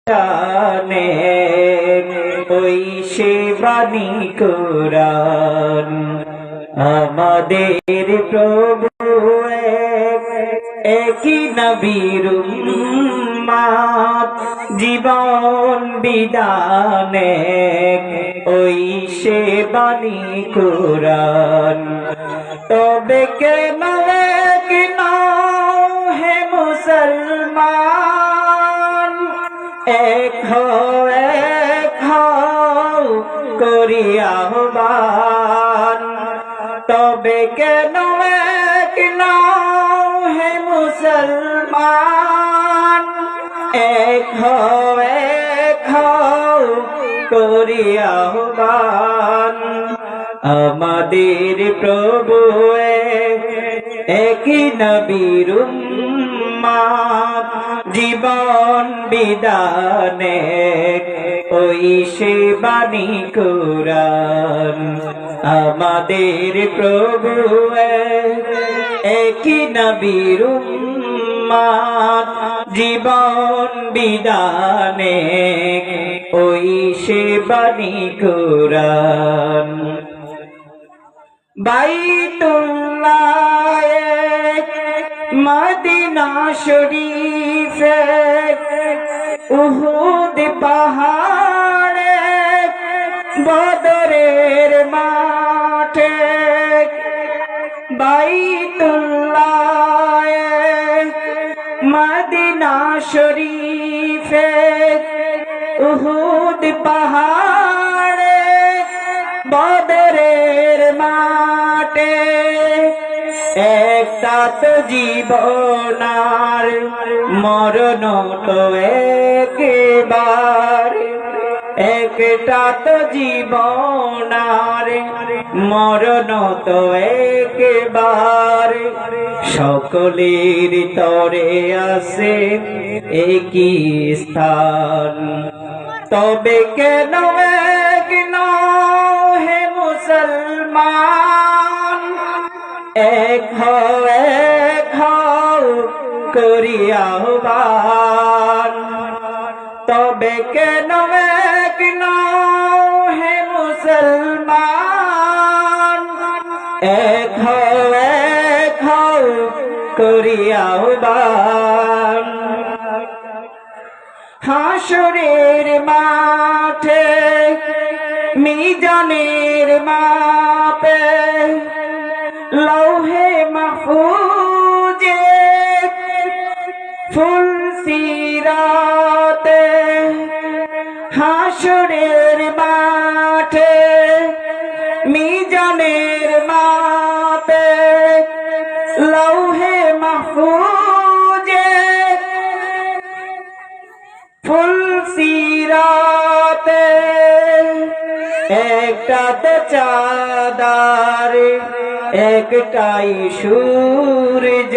জানে ওই সে বাণী কোরআন। আমাদের প্রভু একই নবীর উম্মত, জীবন বিধানে ওই সে বাণী কোরআন। তবে কেন কেন হে মুসলমান, এক হও করি আহ্বান। তবে কেন কেন হে মুসলমান, এক হও করি আহ্বান। আমাদের প্রভু একই নবীর উম্মত, জীবন বিধানে ওই সে বাণী কোরআন। আমাদের প্রভু একই নবীর উম্মত, জীবন বিধানে ওই সে বাণী কোরআন। বাইতুল্লাহ মদিনা শরীফে উহুদ পাহাড়ে বদরের মাঠে। বাইতুল্লাহ মদিনা শরীফে উহুদ পাহাড়ে বদরের মাঠে। একটা তো জীবনার মরণ তো একবার, একটা তো জীবনার মরণ তো একবার। সকলের তরে আছে একই স্থান। তবে কেন কেন হে মুসলমান, এক হও করি আহ্বান। তবে কেন কেন হে মুসলমান, এক হও করি আহ্বান। হাসরের মাঠে মিজানের মাপে লৌহে মাহফুজে ফুল সিরাতে। হাসরের মাঠে মিজানের মাপে লৌহে মাহফুজে ফুল সিরাতে। একটা তো চাঁদার একটাই সূর্য,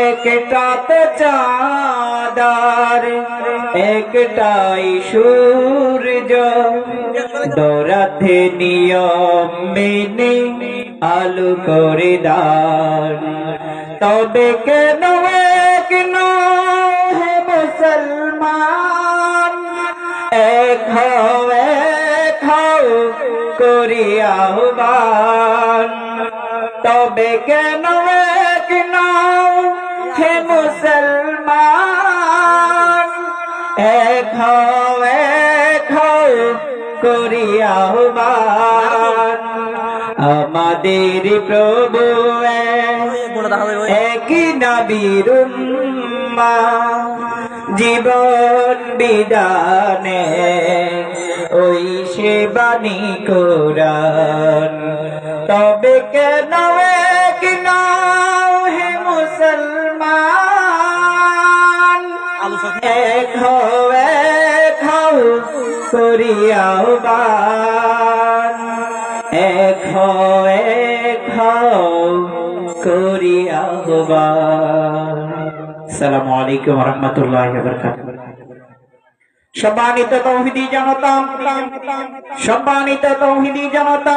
একটা তো চাঁদার একটাই সূর্য। দৌড়াতে নিয়ম মেনে আলো করে দান। তবে কেন কেন হে মুসলমান, এক হও করি আহ্বান। তবে কেন কেন হে মুসলমান, এক হও করি আহ্বান। আমাদের প্রভু একই নবীর উম্মত, জীবন বিধানে ওই সে বাণী কোরআন। তবে কেন কেন হে মুসলমান, এক হও করি আহ্বান। এক হও করি আহ্বান। আসসালামু আলাইকুম ওয়া রাহমাতুল্লাহি ওয়া বারাকাতুহু। সম্মানিত তৌহিদি জনতা, সম্মানিত তৌহিদি জনতা,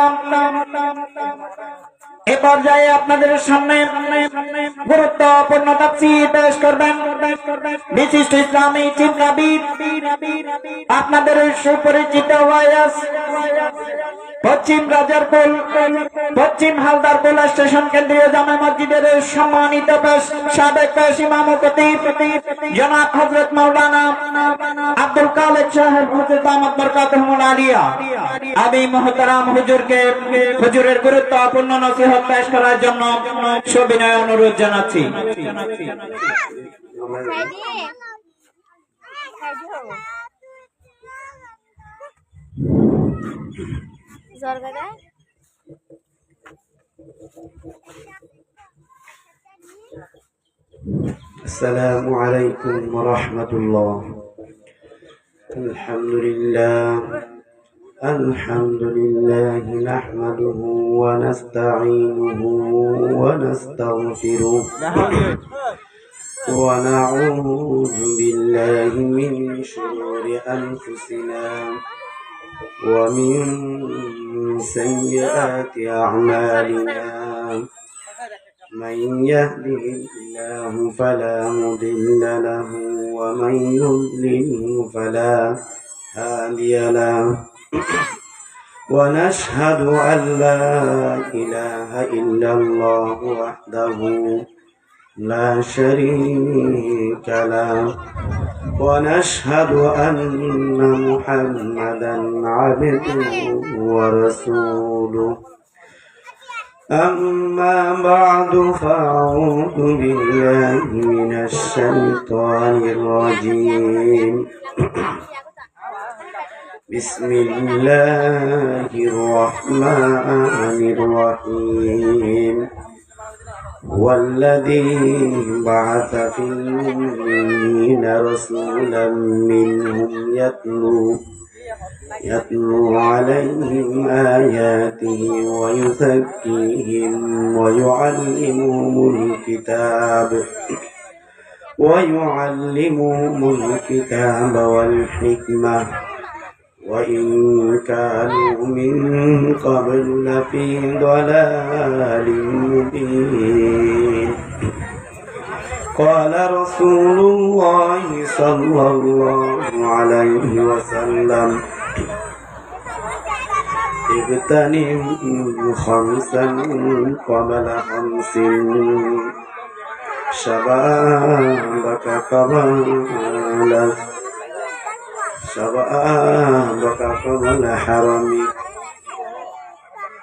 এ পর্যায়ে আপনাদের সামনে গুরুত্বপূর্ণ তাফসীর পেশ করবেন বিশিষ্ট ইসলামী চিন্তাবিদ আপনাদের সুপরিচিত ওয়াইস পশ্চিম রাজারপুল পশ্চিম হালদারপুল স্টেশন কেন্দ্রীয় জামে মসজিদের সম্মানিত সাবেক ইমাম ও খতিব জনাব হযরত মাওলানা আব্দুল খালেক সাহেব হুজুর দামাত বরকাতুহুল আলিয়া আমি মুহতারাম হুজুরের গুরুত্বপূর্ণ নসিহত পেশ করার জন্য সবিনয় অনুরোধ জানাচ্ছি। السلام عليكم ورحمة الله. الحمد لله نحمده ونستعينه ونستغفره ونعوذ بالله من شرور أنفسنا ومن سيئات أعمالنا من يهده الله فلا مضل له ومن يضلله فلا هادي له ونشهد أن لا إله إلا الله وحده لا شريك له ونشهد أن محمدا عبده ورسوله أما بعد فأعوذ بالله من الشيطان الرجيم بسم الله الرحمن الرحيم والذي بعث في الأميين رسولا منهم يتلو عليهم آياته ويزكيهم ويعلمهم الكتاب والحكمة وإن كانوا من قبل لفي ضلال مبين. قال رسول الله صلى الله عليه وسلم اغتنم خمسا قبل خمس شبابك قبل حرمك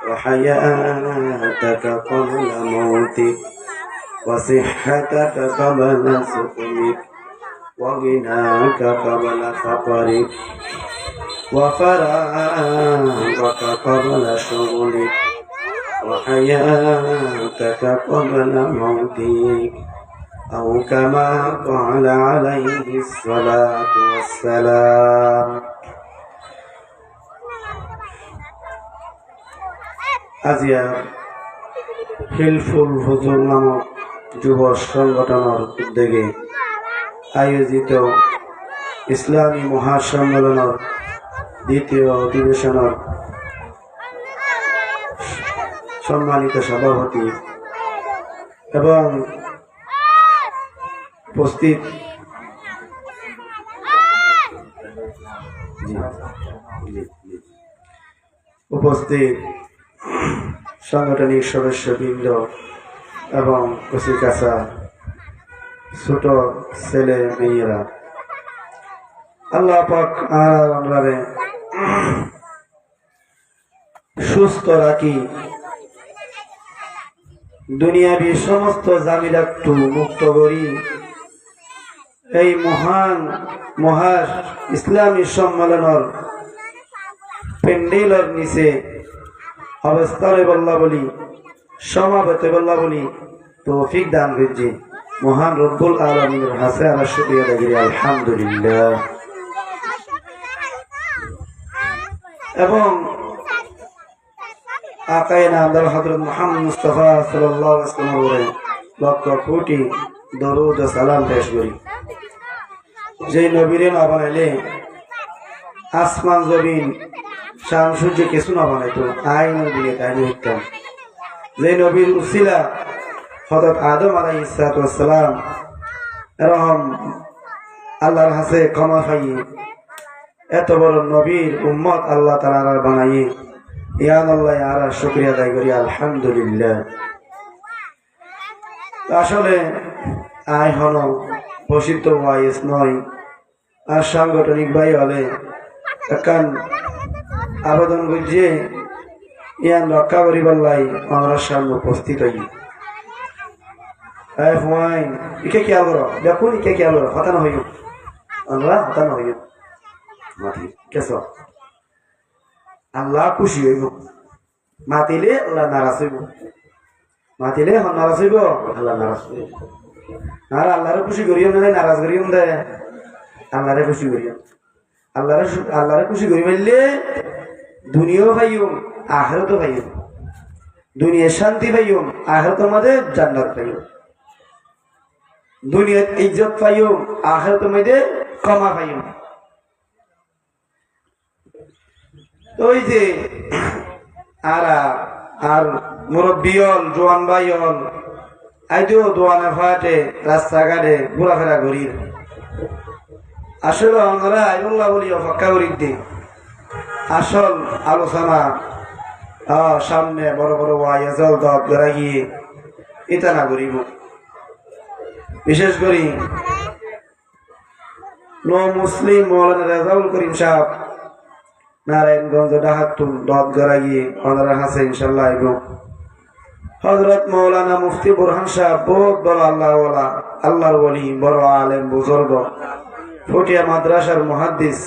وحياتك قبل موتك وصحتك قبل سقمك وغناك قبل فقرك وفراغك قبل شغلك وحياتك قبل موتك أو كما قال عليه الصلاة والسلام. আজিয়া হিলফুল হুজুর নামক যুব সংগঠনের উদ্যোগে আয়োজিত ইসলামী মহাসম্মেলনের দ্বিতীয় অধিবেশনের সম্মানিত সভাপতি এবং উপস্থিত সাংগঠনিক সদস্যবৃন্দ এবং কচিকাঁচা ছোট ছেলে মেয়েরা, আল্লাহ পাক আমারে সুস্থ রাখি, দুনিয়াবি সমস্ত জামিলাটু মুক্ত করি। এই মহা ইসলামী সম্মেলনের প্যান্ডেলের নিচে অবস্থানে বল্লা বলি, সমাবেতে বল্লা বলি তৌফিক দান করছি। মহান রব্বুল আলামিনের হাসে আমরা শুকরিয়া আদায় করি, আলহামদুলিল্লাহ। এবং আকায়ে নামদার হযরত মুহাম্মদ মুস্তাফা সাল্লাল্লাহু আলাইহি ওয়াসাল্লামের লক্ষ কোটি দরুদ ও সালাম পেশ করি। যে নবীরে না বানাইলে আসমান জমিন শাম সূর্য কিছু না বানাইতো, আইন দিয়ে তাই উঠতাম। যে নবীর উসিলা হযরত আদম আলাইহিস সালাম এরকম আল্লাহর কাছে ক্ষমা পাইয়ে এত বড় নবীর উম্মত আল্লাহ তাআলা বানাইয়ে ইয়ান আল্লাহ আর শুকরিয়া আদায় করি আলহামদুলিল্লাহ। আসলে আই হন প্রসিদ্ধ ওয়াইস নয় আর সাংগঠনিক ভাই হলে কান আবেদন করছে ইয়ান রক্ষা করিবার লাই আমরা সামনে উপস্থিত হই। ইকে খেয়াল করো, দেখুন ইকে খেয়াল করো, হতানো হইব আমরা হতানো হইব মাতি কেস আল্লাহ খুশি হইব, মাতিলে আল্লাহ নারাজ হইব, মাতিলে নারাজ হইব আল্লাহ নারাজ হইব। আর আল্লাহরে খুশি করিও না নারাজ করিও দে, আল্লাহরে খুশি করিও। আল্লাহরে খুশি করি মারলে দুনিয়াও পাইও আখিরাতও পাইও, দুনিয়ার শান্তি পাইও আখিরাতের মধ্যে জান্নাত পাইও, দুনিয়ার ইজ্জত পাইও আখিরাতের মধ্যে ক্ষমা পাইও। ওই যে আর মুরব্বী হল জোয়ান ভাই হল আইজো দোয়ানে ফাটে রাস্তাঘাটে ঘোরাফেরা করি। আসলে আমরা আইবুল্লাহ বলি অপেক্ষা করি দি আসল আলোচনা সামনে বড় বড় ওয়াইজল দত গড়া গিয়ে এটা না করিব। বিশেষ করি মুসলিম মৌলানা রেজাউল করিম সাহেব নারায়ণগঞ্জ ডাহাতুল দত গড়া গিয়ে ওনারা হাসে ইনশাল্লাহ আইব। হযরত মৌলানা মুফতি বুরহান সাহেব বহুত বড় আল্লাহর ওলি, বড় আলেম বুজুর্গ, ফটিয়া মাদ্রাসার মুহাদ্দিস,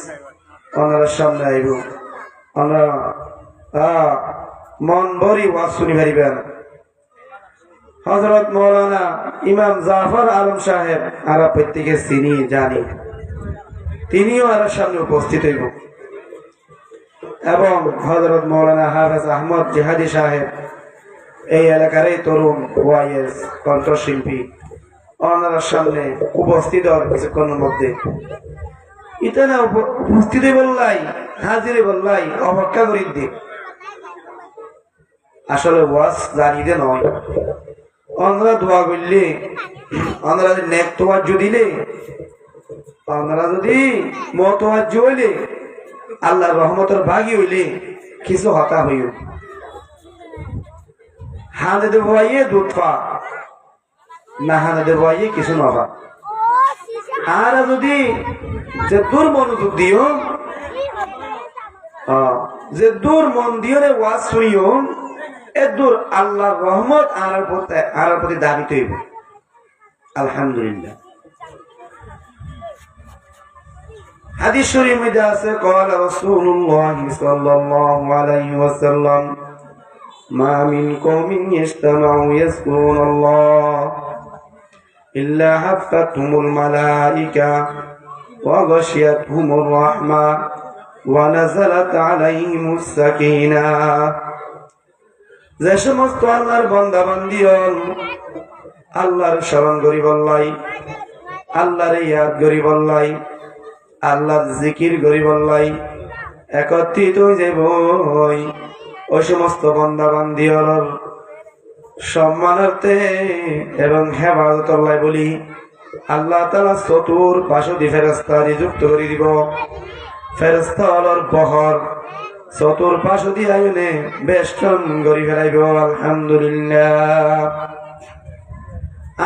ওনার সামনে আইব। ওনারা মন ভরি ওয়াজ শুনি পারিবেন। হযরত মৌলানা ইমাম জাফর আলম সাহেব আর প্রত্যেকে চিনি জানি, তিনিও আর সামনে উপস্থিত হইব। এবং হযরত মৌলানা হাফেজ আহমদ জিহাদি সাহেব এই এলাকার তরুণ ওয়াইএস কণ্ঠশিল্পী, ওনার সামনে উপস্থিত হওয়ার কিছুক্ষণের মধ্যে এটা না উপস্থিতি বললাই হাজিরে বললাই অপেক্ষা করি দি। আসলে ওয়াজ জানিতে নয়, আমরা দোয়া করলে আমরা নেক তোয়াজ্জু দিলে, আমরা যদি মতওয়াজ্জু হইলে আল্লাহর রহমতের ভাগী হইলে কিছু হতা হইল। হাতে দেব দুধ পা না, হাতে দেব কিছু নবা। আর যদি যে দূর মনোযোগ দিও, যে দূর মন দিও রে ওয়াজ শুনিও, এ দূর আল্লাহর রহমত আর প্রতি দাবিত হইব। আলহামদুলিল্লাহ। হাদিস শরীফের মধ্যে আছে قال رسول الله صلى الله عليه وسلم ما من قوم يجتمعوا يذكرون الله إلا حفتهم الملائكة وغشيتهم الرحمة ونزلت عليهم السكينة। যে সমস্ত আল্লাহর বান্দা বান্দি হল আল্লাহর স্মরণ করি বললাই, আল্লাহর ইয়াদ করি বললাই, আল্লাহর জিকির করি বললাই, একত্রিত হয়ে যাব ওই সমস্ত বান্দা বান্দি হল সম্মানার্থে এবং হেফাজত বলি আল্লাহ তাআলা চতুর পাশে ফেরেশতা নিযুক্ত করে দিব। ফেরেশতা হলর বহর চতুর পাশে দিয়ে আইনে বেষ্টন করি ফেলাইব। আলহামদুলিল্লাহ।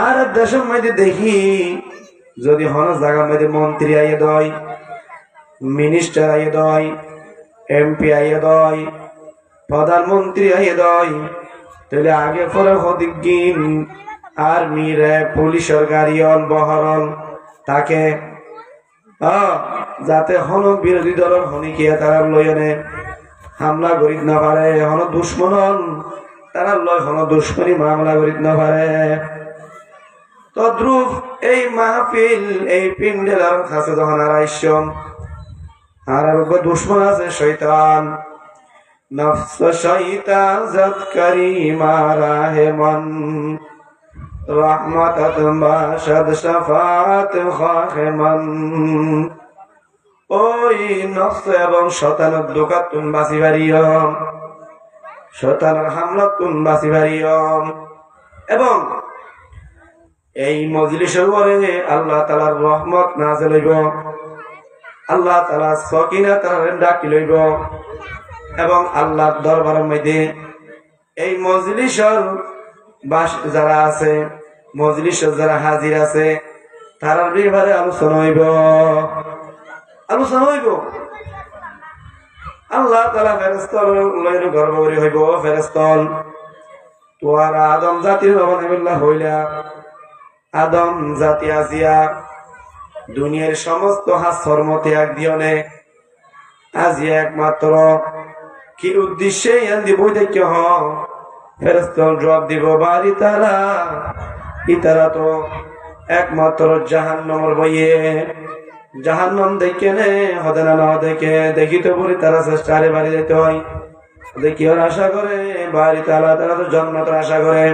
আর দেশের মধ্যে দেখি যদি হন জায়গার মধ্যে মন্ত্রী আইয়ে দয়, মিনিস্টার আইয়ে দয়, এমপি আইয়ে দয়, প্রধানমন্ত্রী আইয়ে দয়, তাহলে আগে পরে হদিন আর্মি র্যাব পুলিশের গাড়ি হল বহরল তাকে যাতে হন বিরোধী দলের হনিকিয়া তারা লয়নে হামলা করিত না পারে, হন দুশ্মন তারা লয় হন দুশ্মনী মামলা করিত না পারে। তদ্রুপ এই মাহফিল এই পিন্ডেলার কাছে যখন আর আইসম আর দুশ্মন আছে শয়তান, নফস শয়তান জাত করিমা রাহেমান রহমত বাশদ শাফাত খাহেমান। ওই নফস এবং শয়তানের দোকাত তুমি বাঁচি পারিও। শয়তানের হামলাতুন বাসিবারিয়ম। এবং এই মজলিসের উপরে আল্লাহ তাআলার রহমত নাযিল হইব, আল্লাহ তাআলা সকিনা তাআলা ডাকি লইব এবং আল্লাহর দরবারের মধ্যে এই মজলিসের যারা আছে, মজলিসের যারা হাজির আছে, তারার ব্যাপারে আলোচনা হইব। আল্লাহ তাআলা ফেরেশতার লইর গর্বরি হইব, ফেরেশতল তোরা আদম জাতির রবনাবিল্লাহ হইলা, আদম জাতি আজিয়া দুনিয়ার সমস্ত হাসর ত্যাগ দিয়নে আজিয়া একমাত্র কি উদ্দেশ্যে ইয়ান্দি বৈদেক্য হ। ফেরেশতল জবাব দিব, বাড়ি তারা ইতারা তো একমাত্র জাহান্নামের বইয়ে, জাহান্নাম দেখে নে হদে না দেখে দেখিতে বলি তারা চেষ্টারে বাড়ি যেতে হয়, দেখি ওর আশা করে বাড়ি তারা তো জান্নাতের আশা করে।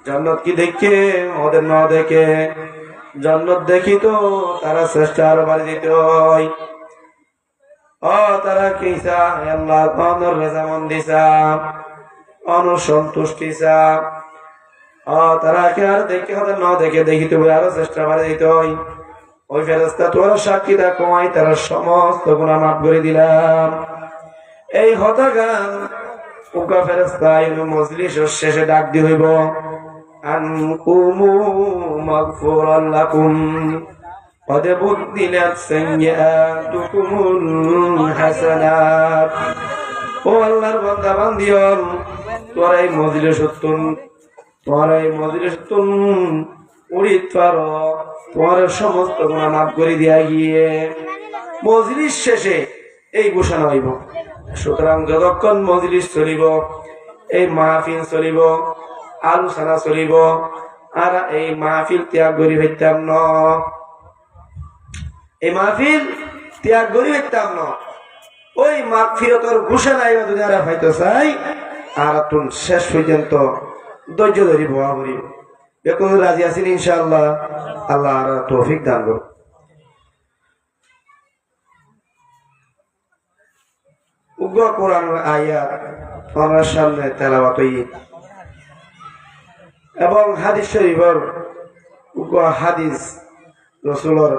জান্নাত কি দেখে ওদের না দেখে, জান্নাত দেখি তো তারা চেষ্টা আরো বাড়ি দিতে হয়। ও তারা কি চায়? আল্লাহ অনর রেজামন্দি চায়, অনুসন্তুষ্টি চায়। তারা কে আর দেখে ওদের না দেখে দেখিতে বলে আরো চেষ্টা বাড়ি দিতে হয়। ওই ফেরেশতা তোরা সাক্ষী থাকো, তারা সমস্ত গুনাহ মাফ করে দিলাম। এই হতগান উকা ফেরেশতা মজলিসের শেষে ডাক দি হইব, আনকুমু মাগফুরান লাকুম কদ বুদ্দিলাত সাইয়্যাতুকুমুল হাসানাত। ও আল্লাহর বান্দা বান্দিয়ল, তোরা এই মজলিসতুন উড়িত পারো, তোমার সমস্ত গুনাহ মাফ করে দিয়া গিয়ে মজলিস শেষে এই ঘোষণা হইব। সুতরাং যতক্ষণ মজলিস চলিব, এই মাহফিল চলিব, আলোচনা চলিব, আর এই মাহফিল ত্যাগ করি হইতাম ন, এই মাহফিল ত্যাগ করি হইতাম ন। ওই মাগফিরাতের ঘোষণা এবার যদি আর হইতে চাই, আর তুন শেষ পর্যন্ত ধৈর্য ধরি বহা করি। বেকুন রাজি আছেন ইনশাআল্লাহ? আল্লাহ আর তৌফিক দান করুন। উগ্র কোরআনের আয়াত আমার সামনে তেলাওয়াত হইয়ে এবং হাদিস শরীফের উগ্র হাদিস রাসূলের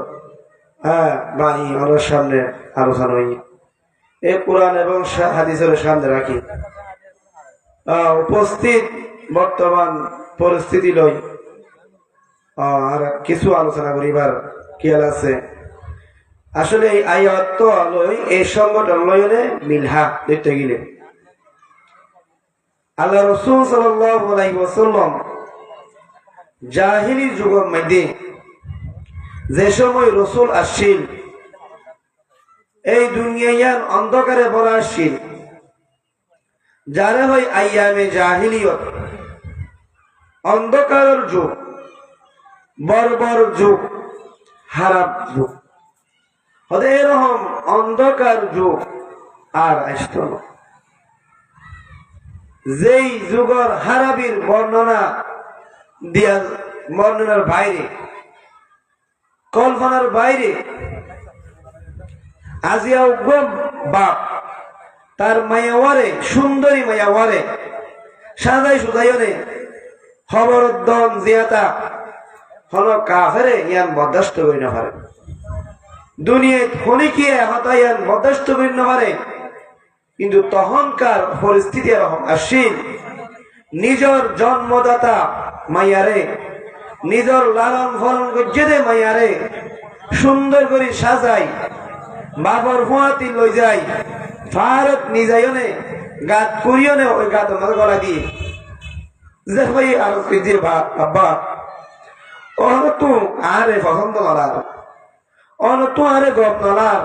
বাণী আমার সামনে আলোচনা হইয়ে এই কোরআন এবং হাদিসের সামনে রাখি উপস্থিত বর্তমান পরিস্থিতি লই আর কিছু আলোচনা করিবার খেয়াল আছে। আসলে এই আয়াত লই এই সংগঠন লইলে মিলহা দেখতে গেলে আল্লাহ রাসূল সাল্লাল্লাহু আলাইহি ওয়াসাল্লাম জাহিলি যুগের মধ্যে যে সময় রাসূল আসছিল, এই দুনিয়ার অন্ধকারে ভরা আসছিল, যারা হয় আইয়ামে জাহিলিয়ত, অন্ধকারের যুগ, বর্বর যুগ, খারাপ যুগ, হতে এরকম অন্ধকার যুগ আর আসত না। যেই যুগের হারাবির বর্ণনার বাইরে, কল্পনার বাইরে, আজিয়া উগ্রম বাপ তার মায়াওয়ারে, সুন্দরী মায়াওয়ারে সাজাই সুজাইনে খবরদ্দন জিয়াতা হল কাফেরে ইয়ান বরদাস্ত করি না পারে, দুনিয়ায় খনিকিয়ে হতায়ান বরদাস্ত করি না পারে। কিন্তু তখনকার পরিস্থিতি এরকম আসছিল, নিজের জন্মদাতা মাইয়ারে, নিজের লালন পালন করছে মাইয়ারে সুন্দর করে সাজাই, বাবর ফুয়াতি লই যাই, ফারত নিজাইনে গাত করিওনে, ওই গাত আমাদের গলা দিয়ে যে ভাই আর যে আব্বা অন তু আরে পছন্দ নলার, অন তু আরে গপ নলার,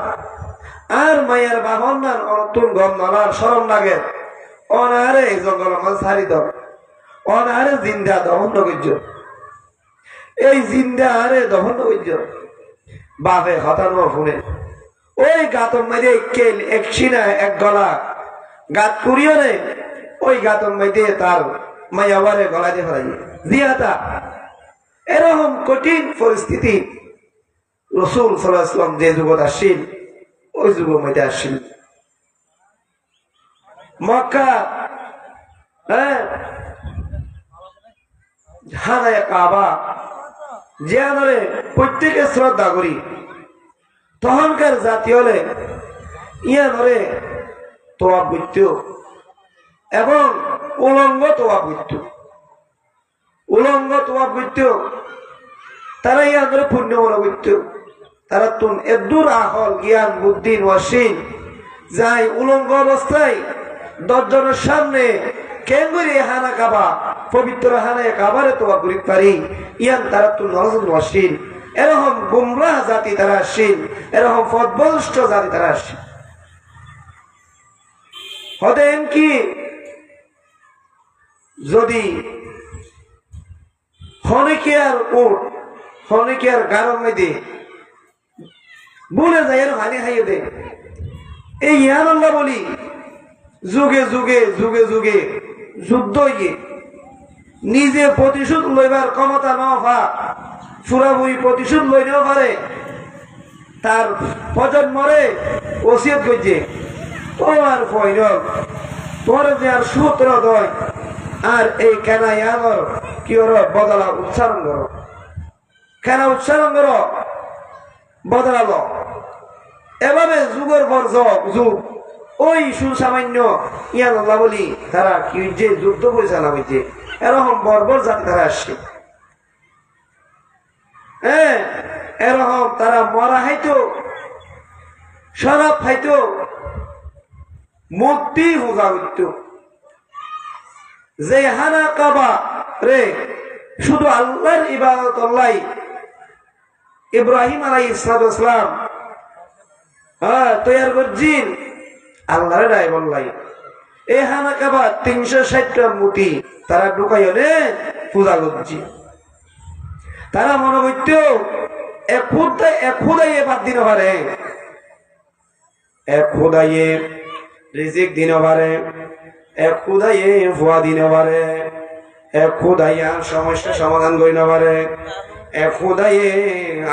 আর মাইয়ার বাহন নান অন তুন গপ নলার সরম লাগে, অন আরে জঙ্গল মাঝ সারি দর, অন আরে জিন্দা দহন নগর্য, এই জিন্দা আরে দহন নগর্য বাপে হতানো শুনে ওই গাতর মাঝে কেল এক সিনা এক গলা গাত করিও নে, ওই গাতর মাঝে তার মায়াবারে গলা দিয়ে ফেলাই দিয়াতা। এরকম কঠিন পরিস্থিতি রাসূল সাল্লাল্লাহু আলাইহি ওয়াসাল্লাম যে যুগত আসছিল, ওই যুগের মধ্যে আসছিল। মক্কা হ্যাঁ হানায় কাবা যে আদরে প্রত্যেকে শ্রদ্ধা করি তখনকার জাতি হলে ইয়া ধরে তোয়া বৈত্য এবং উলঙ্গ তোয়া বৈত্য উলঙ্গ তোয়া বৈত্য তারা ইয়া ধরে পুণ্য বৈত্য তারা তুন এদুর আহল জ্ঞান বুদ্ধি ওয়াসীন যাই উলঙ্গ অবস্থায় 10 জনের সামনে কেন করে হানা কাবা পবিত্র হানায় কাবারে তোয়া করি পারি ইয়ান তারা তুন নজর ওয়াসীন এরকম গুমরাহ জাতি তারা আসেন এরকম পথভ্রষ্ট জাতি তারা আসেন হতেন কি যদি হনিকিয়ার উট হনিকিয়ার গারম মেদে ভুলে যায় এরকম হানি খাইয়ে দে এই ইয়ান আল্লাহ বলি যুগে যুগে যুগে যুগে যুদ্ধ গিয়ে নিজে প্রতিশোধ লইবার ক্ষমতা নফা পুরাপুরি প্রতিশোধ লইতেও পারে তার প্রজন্মরে ওসিয়ত করছে তোমার ফয়রক তোমার যে আর সূত্র দয় আর এই কেনা ইয়াগর কি ওর বদলা উচ্চারণ করো কেনা উচ্চারণ করো বদলালো এভাবে যুগের পর যুগ ওই সুসামান্য ইয়ান আল্লাহ বলি তারা কি যে যুদ্ধ পরিচালনা হয়েছে এরকম বর্বর জাতি তারা আসছে হ্যাঁ এরকম তারা মরা হাইতো শরাব খাইতো মূর্তি পূজা করত যে হানা কাবা রে শুধু আল্লাহর ইবাদত আল্লাহ ইব্রাহিম আলাইহিস সালাম তৈয়ার করছেন আল্লাহর রায় বললাই এই হানা কাবা 360টা মূর্তি তারা ঢুকাই হলে পূজা করছে তারা মনে করত এক খুদাইয়ে বাদ দিন পারে এক খুদাইয়ে রিজিক দিন পারে এক খুদাইয়ে ভুয়া দিন পারে এক খুদাইয়া সমস্যা সমাধান করি না পারে এক খুদাইয়ে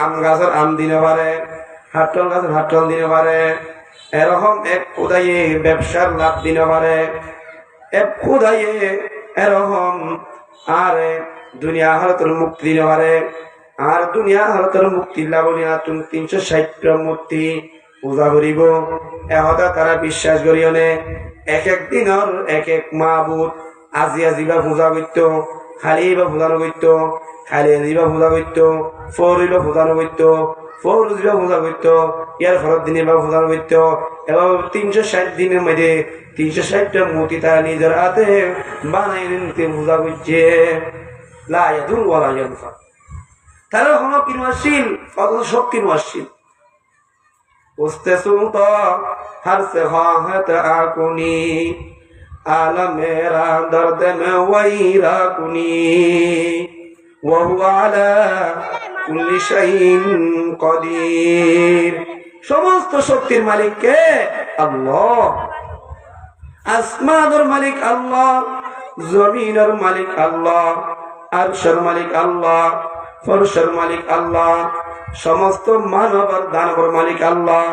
আম গাছের আম দিন পারে হাটল গাছের হাটল দিন পারে এরকম এক খুদাইয়ে ব্যবসার লাভ দিন পারে এক খুদাইয়ে এরকম আর দুনিয়া হারতের মুক্তি দিন পারে আর দুনিয়া হারতের মুক্তি লাভ না তুমি 360টা মূর্তি পূজা করিব এহতা তারা বিশ্বাস করিও নে এক এক দিনের এক এক মাহবুদ আজি আজিবা পূজা করত খালি বা পূজা নকরত খালি আজিবা পূজা করত ফরিবা পূজা নকরত ফরুজিবা পূজা করত ইয়ার ফরত দিনে বা পূজা করত এবং 360 দিনের মধ্যে 360টা মূর্তি তারা নিজের হাতে বানাই নিতে পূজা করছে লা ইয়াদুর ওয়ালা ইয়ানফা তারা হলো কিনওয়াশীল অথচ সব কিনওয়াশীল উস্তে সুলতা हर से ख्वाहत आकुनी आलम मेरा दर्द में वही राकुनी वहु आला कुल्ली शैइन कदीर समस्त शक्तिर मालिक के अल्लाह আসমানের মালিক আল্লাহ জমিনের মালিক আল্লাহ আরশের মালিক আল্লাহ ফরশের মালিক আল্লাহ সমস্ত মানব আর দানবের মালিক আল্লাহ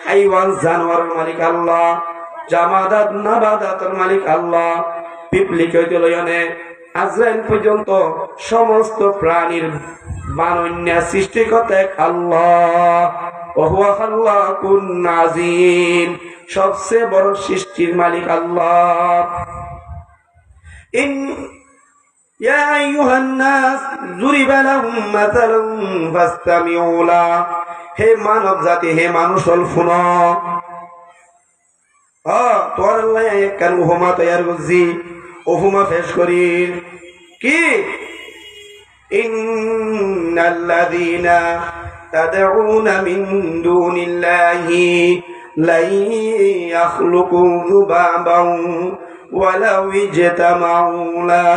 হাইওয়ান জানোয়ারের মালিক আল্লাহ জামাদাত নাবাদাতের মালিক আল্লাহ পিপলি কইতে লয়নে আজরাইল পর্যন্ত সমস্ত প্রাণীর বানন্য সৃষ্টিকর্তা এক আল্লাহ ওয়া হুয়া খাল্লাকুন নাযীর সবচেয়ে বড় সৃষ্টির মালিক আল্লাহ ইয়া আইয়ুহান নাস যুরিবা লাহুম মাসালুন ফাসতামিউ লা হে মানব জাতি হে মানুষ শুনো তোর আল্লাহ একখান উপমা তৈয়ার করছি উপমা পেশ করি কি ইন্নাল্লাযীনা তাদউনা মিন দুনিল্লাহি লাই ইয়াখলুকু যুবাবান ওয়ালাউ ইজতামাউ লা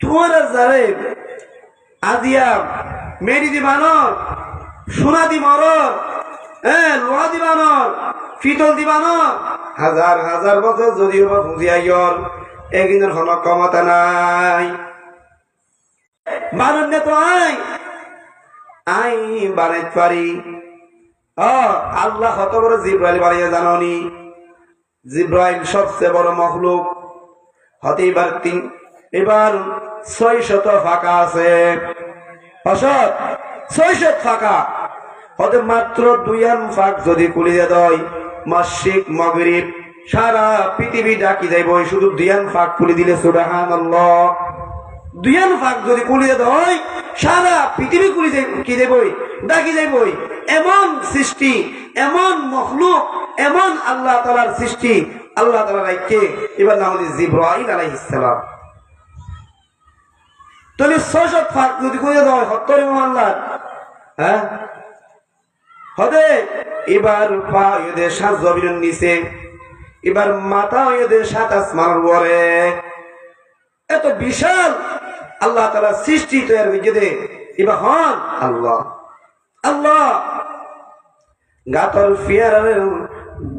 তোরা যারে আজিয়া মেরি দিবানর সোনা দিবানর লোহা দিবানর পিতল দিবানর হাজার হাজার বছর যদিও বা বুঝিয়াইয়র একদিনের কোন ক্ষমতা নাই বানান্নে তো আই বানাইতে পারি আল্লাহ কত বড় জিব্রাইল বানিয়ে জাননি জিব্রাইল সবচেয়ে বড় মখলুক হতে এবার 600 ফাঁকা আছে, অসৎ 600 ফাঁকা হতে মাত্র 2 ফাঁক যদি খুলিয়ে দেয়, মাসিক মাগরিব সারা পৃথিবী ডাকি যাইব, শুধু 2 ফাঁক খুলে দিলে সুবহানাল্লাহ। 2 ফাঁক যদি খুলিয়ে দেয় সারা পৃথিবী খুলে কি যাইবই, ডাকি যাইবই। এমন সৃষ্টি, এমন মখলুক, এমন আল্লাহ তাআলার সৃষ্টি, আল্লাহ তাআলা রাইকে এবার নাম দিয়ে জিবরাইল আলাইহিস সালাম। তাহলে 600 ফাঁক যদি খুলিয়ে দেয় 70 মহল্লা, হ্যাঁ হদে এবার পা এদের 7 জমিনের নিচে, এবার মাথা এদের 7 আসমানের উপরে। এত বিশাল আল্লাহ তাআলা সৃষ্টি তৈরি হয়ে দে, এবার হন আল্লাহ আল্লাহ গাতর ফিয়ার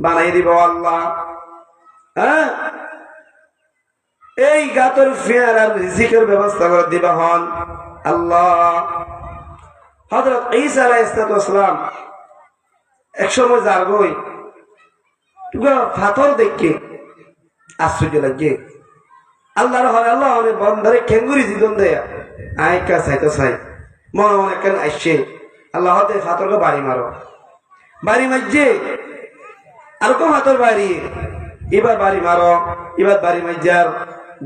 বানাই দিব আল্লাহ। হ্যাঁ এই গাতর ফিয়ার আর রিজিকের ব্যবস্থা করে দিবা হন আল্লাহ। হযরত ঈসা আলাইহিস সালাম এক সময় যারগই ফাতর দেখে আশ্চর্য লাগে, আল্লাহর হয় আল্লাহ অনেক বন্ধারে খেঙ্গুরি জীবন দেয়া আয়কা চাইতো চাই মনে মনে কেন আসছে, আল্লাহ হতে ফাতরকে বাড়ি মারো, বাড়ি মারছে আর কম হাতর বাড়ি, এবার বাড়ি মারো, এবার বাড়ি মারজার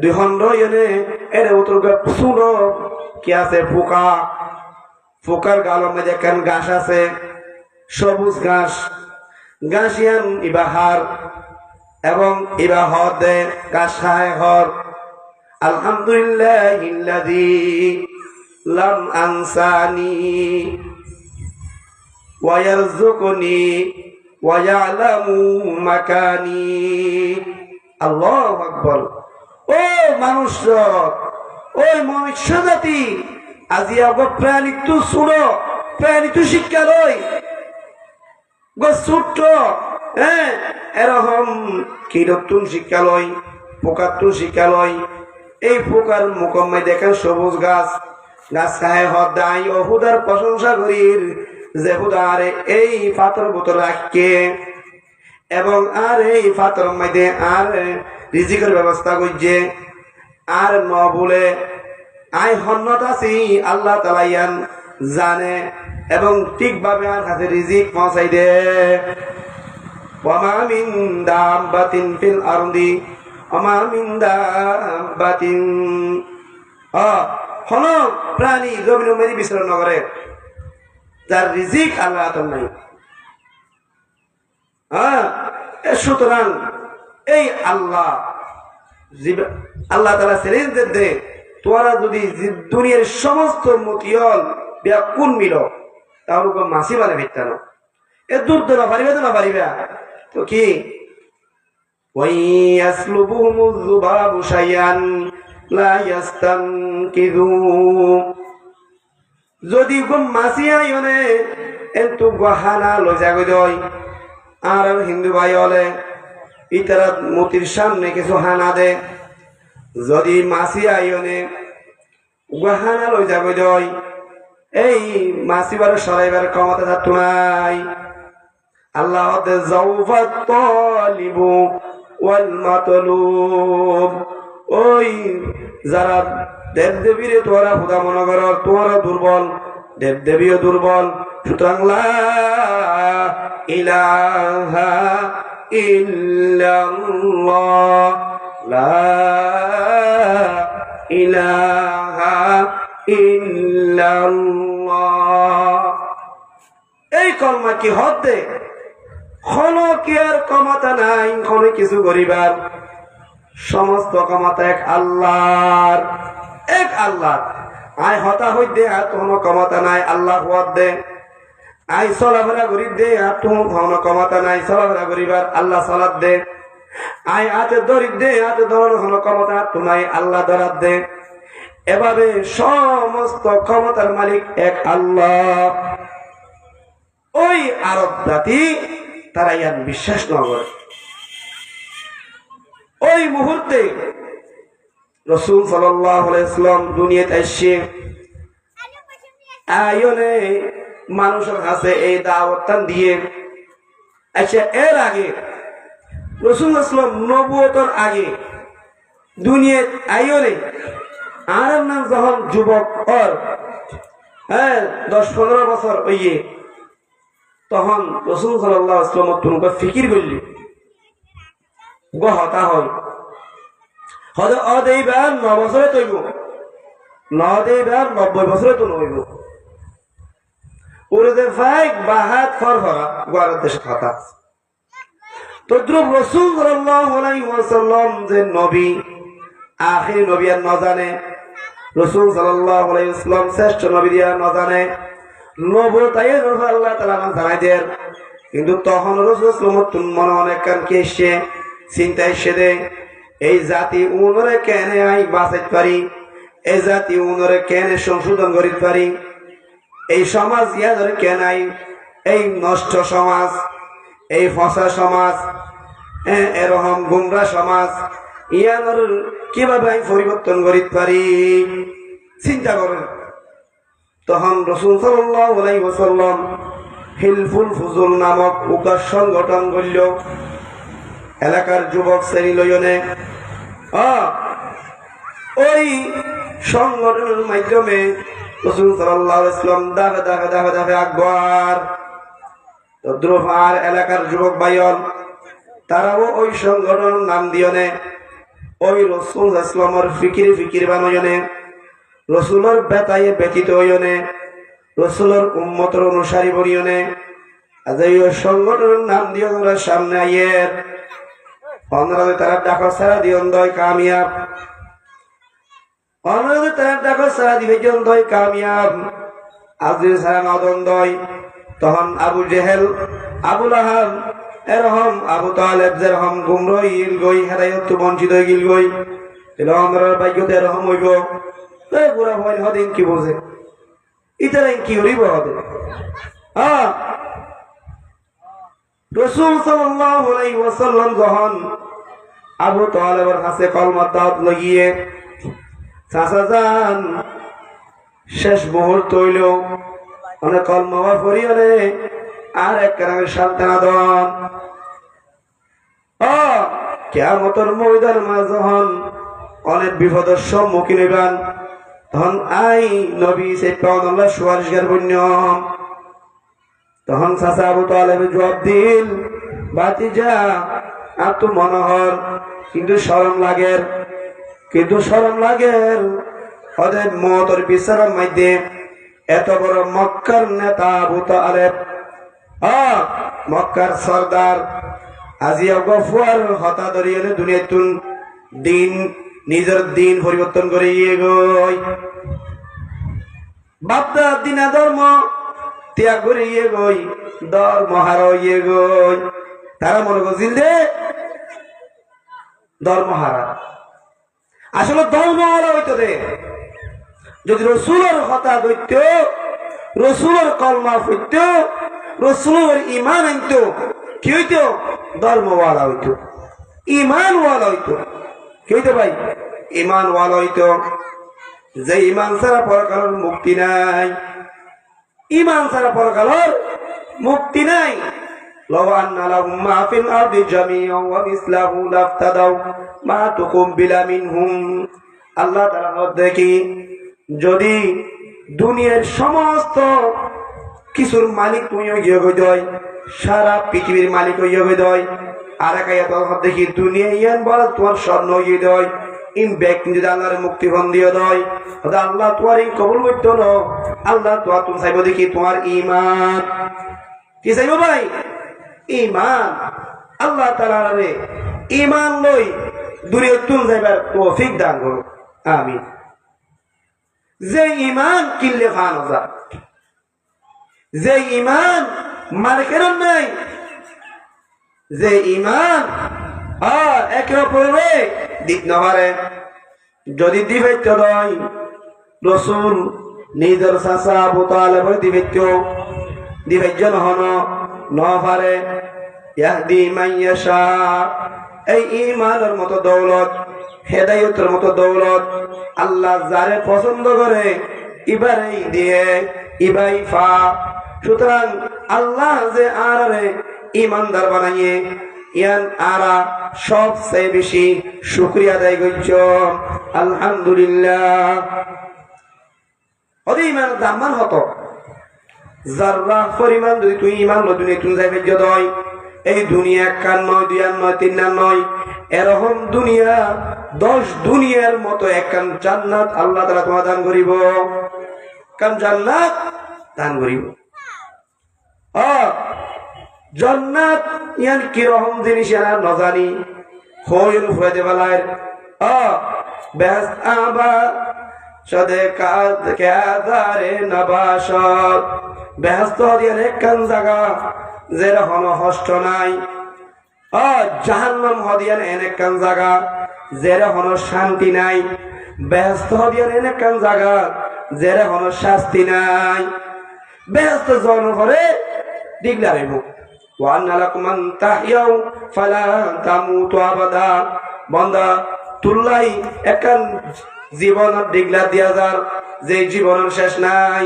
2 খন্ড এনে এর উত্তর শুনো কি আছে পোকা, পোকার গালের মধ্যে কেন ঘাস আছে, সবুজ ঘাস, ঘাসিয়ান ইবাহার এবং ইবা হর দে ঘাস খায় হর। আলহামদুলিল্লাহিল্লাযী লাম আনসানি ওয়া ইয়ারযুকুনি ওয়া ইয়ালামু মাকানি। আল্লাহু আকবার। ও মানুষ, ওই মনুষ্য জাতি আজি আগ প্রাণী তু শুনো, প্রাণী তু শিক্ষা লই ছোট্ট, হ্যাঁ এরকম কিরতুন শিক্ষা লয়, পোকার তুন শিক্ষা লয়। এই পোকার মুখম্মায় দেখেন সবুজ গাছ, গাছ খায় হদাই ও হুদার প্রশংসা করি যে হুদারে এই পাথর বোতল রাখকে এবং আর এই পাথর মধ্যে আর রিজিকের ব্যবস্থা করছে আর ন বলে আই হন্নত আছি আল্লাহ তাআলা ইয়ান জানে এবং ঠিকভাবে আর কাছে রিজিক পৌঁছাই দে। ওয়ামা মিন দাব্বাতিন ফিল আরদি ওয়ামা মিন দাব্বাতিন, হন প্রাণী জমিনের মধ্যে বিচরণ নগরে যার রিজিক আল্লাহ হাতে নাই। সুতরাং এই আল্লাহ আল্লাহ তাআলা চ্যালেঞ্জ দে, তোরা যদি দুনিয়ার সমস্ত মতিয়ল কোন মিল তাহলে মাসি বানে ভিত্তানো এ দূর তো না পারিবে, তো না পারিবে তো কি ওয়াইয়াসলুবুহুমুয যুবাবু শাইআন লা ইয়াস্তানকিযু। যদি মাসি আইনে এত গহানা লজা গই আর হিন্দু ভাই হলে ইতারা মতির সামনে কিছু হানা দে, যদি মাসি আইনে গহানা লজা গই এই মাসিবার সরাইবার ক্ষমতা থাকতো নাই। আল্লাহ যাওফাত তালিবু ওয়াল মাতলুব, ওই যারা দেব দেবীরে তোরা খুদা মনে কর তোরা দুর্বল, দেব দেবীও দুর্বল। সুতরাং লা ইলাহা ইল্লাল্লাহ, লা ইলাহা ইল্লাল্লাহ। এই কলমা কি হতে কোনো কি আর ক্ষমতা নাই, কোনো কিছু করিবার সমস্ত ক্ষমতা এক আল্লাহর, এক আল্লাহর। আয় হতা হইতে আর কোনো ক্ষমতা নাই, আল্লাহ হওয়ার দে। আই চলাফেরা করি দে আর কোনো ক্ষমতা নাই, চলাফেরা করিবার আল্লাহ চলার দে। আই হাতে দরিদ দে, হাতে ধরার কোনো ক্ষমতা তোমায় আল্লাহ ধরার দে। এভাবে সমস্ত ক্ষমতার মালিক এক আল্লাহ। ওই আরব জাতি তারা ইয়ার বিশ্বাস না করে। ওই মুহূর্তে রাসূল সাল্লাল্লাহু আলাইহি ওয়াসাল্লাম দুনিয়াতে এসে আয়নে মানুষের কাছে এই দাওয়াতটা দিয়ে আচ্ছা। এর আগে রাসূল সাল্লাল্লাহু আলাইহি ওয়াসাল্লাম নবুয়তের আগে দুনিয়া আইলে আর না যখন যুবক ওর 10-15 বছর হইয়ে তখন রাসূল সাল্লাল্লাহু আলাইহি ওয়াসাল্লাম তুনকা ফিকির করলি গহতা হয় হদ অদেইবার 9 বছরে তৈব 90 বছরে তো নইব ওরে যে ফাইক বাহাত ফরফরা গোয়ার দেশে খাতা তদ্রুপ রাসূল সাল্লাল্লাহু আলাইহি ওয়াসাল্লাম যে নবী আখির নবী আর না জানে রাসূল সাল্লাল্লাহু আলাইহি ওয়াসাল্লাম শ্রেষ্ঠ নবী দিয়া না জানে নবতায়ে আল্লাহ তাআলা জানাই দেন কিন্তু তখন রাসূল সাল্লাল্লাহু মনে অনেক কান কি এসে চিন্তা এসে দে এই জাতি উনরে কেনে আই বাঁচাইতে পারি এই জাতি উনরে কেনে সংশোধন করিতে পারি এই সমাজ ইয়াদের কেনাই এই নষ্ট সমাজ এই ফসা সমাজ এরকম গুমরা সমাজ ইয়াদের কিভাবে আমি পরিবর্তন করিতে পারি চিন্তা করেন তখন রাসূল সাল্লাল্লাহু আলাইহি ওয়াসাল্লাম হিলফুল ফুজুল নামক উকার সংগঠন করল এলাকার যুবক শ্রেণী লইনে ওই সংগঠনের মাধ্যমে রাসূল সাল্লাল্লাহু আলাইহি ওয়াসাল্লাম দাফে আকবর তদ্রুপ আর এলাকার যুবক ভাইয়ন তারাও ওই সংগঠনের নাম দিয়নে ওই রাসূল ইসলামের ফিকির বানায়নে রাসূলের বেতায়ে ব্যতীত হইয়নে রাসূলের উম্মতের অনুসারী বনিয়নে আজ এই সংগঠনের নাম দিয়ে আমরা সামনে আইয়ের অনরাতে তারা ডাকা সারা দিয়ন দয় কামিয়াব অনরাতে তারা ডাকা সারা দিবে জন দয় কামিয়াব আজ সারা নদন দয় তখন আবু জেহেল আবু লাহাব এরকম আবু তালেব যেরকম গুমরা ইল গই হেরায়ত বঞ্চিত গিল গই এলো আমরার ভাগ্যতে এরকম হইব পুরা হয় হদিন কি বোঝে ইতারা কি হইব হবে রাসূল সাল্লাল্লাহু আলাইহি ওয়াসাল্লাম যখন আবু তালেবের কাছে কলমা দাওয়াত লাগিয়ে চাচা যান শেষ মুহূর্ত হইল অনেক কলমা পড়িয়রে আর এক কারণে সান্ত্বনা দন কিয়ামতের ময়দান মা যখন অনেক বিপদের সম্মুখীন হইবান তখন আই নবী সে পাওয়াল্লাহ সুয়ারিশগার বন্য তখন চাচা আবু তালেব জবাব দিল ভাতিজা আর তো মনোহর কিন্তু শরম লাগের ওদের মতের বিচারের মধ্যে এত বড় মক্কার নেতা আবু তালেব মক্কার সর্দার আজিয়া গফুয়ার হতা ধরিয়ে দুনিয়াতুন দিন নিজের দিন পরিবর্তন করে ইয়ে গই বাপদা দিনা ধর্ম ত্যাগ করে ইয়ে গই ধর্ম হারা ইয়ে গই তারা মনে করছিল যে ধর্ম হারা আসলে ধর্ম হারা হইতো দে যদি রসুলের কথা দৈত্য রসুলের কলমা হইত রসুলের ইমান আনত কি হইত ধর্মওয়ালা হইত ইমানওয়ালা হইত কি হইতো ভাই ইমানওয়ালা হইত যে ইমান ছাড়া পরকালের মুক্তি নাই ইমান ছাড়া পরকালের মুক্তি নাই লাউ আন্না লাহুম মা ফিল আরদি জামিআন ওয়া মিসলাহু লাফতাদাউ মা তুকুবিলা মিনহুম আল্লাহ তাআলা দেখি যদি দুনিয়ার সমস্ত কিছুর মালিক তুমি হইয়া গই সারা পৃথিবীর মালিক হইয়া গই আর একাই দেখি দুনিয়া ইয়ান বড় তোমার স্বর্ণ হইয়া দেয় ইন ব্যক্তি যদি আল্লাহর মুক্তি ফোন দিয়ে দেয় আল্লাহ তোমার এই কবুল করতো না আল্লাহ তোমার তুমি চাইব দেখি তোমার ইমান কি চাইব ভাই ইমান আল্লাহ তাআলা রে ইমান লই দূরে তুল যাইবার তৌফিক দান করো আমিন যে ইমান কিনলে ফানো যা যে ইমান মালিকের নাই যে ইমান একে অপরে দিত না পারে যদি দিবেত্য নয় রসুল নিজের চাচা আবু তালেব দিবেত্য নহন ন পারে ইয়াহদি মান ইয়াশা এই ইমানের মতো দৌলত হেদায়েতের মতো দৌলত আল্লাহ যারে পছন্দ করে ইবারেই দিয়ে ইবাই ফা সুতরাং আল্লাহ যে আরে ইমানদার বানাইয়ে ইয়ান আরা সবচেয়ে বেশি শুকরিয়া আদায় করছ আলহামদুলিল্লাহ। ওদের ইমান দামান হতো যারা পরিমাণ যদি তুই ইমান দুনিয়া তুমি যাই বেজ্য দয় এই দুনিয়া কান নয় দুই আর নয় তিন আর নয় এরকম দুনিয়া 10 দুনিয়ার মতো একখান জান্নাত আল্লাহ তাআলা তোমার দান করিব। কারণ জান্নাত দান করিব জান্নাত ইয়ান কিরকম জিনিস এরা ন জানি হইল ফুয়াতে বেলায় বেহেশত আবা সদে কাদ কেদারে নবাসত বেহেশত ইয়ান একখান জায়গা যেরা হন হষ্ট নাই জাহান্নাম হদিয়ান এনেকান জায়গা যেরা হন শান্তি নাই বেহেশত হদিয়ান এনেকান জায়গা যেরা হন শাস্তি নাই। বেহেশত জন করে ডিগলারিব ওয়ান্না লাকুম আন তাহইয়াউ ফালা তামুতু আবাদা বান্দা তুল্লাই একান জীবনের ডিগলা দিয়া যার যে জীবনের শেষ নাই।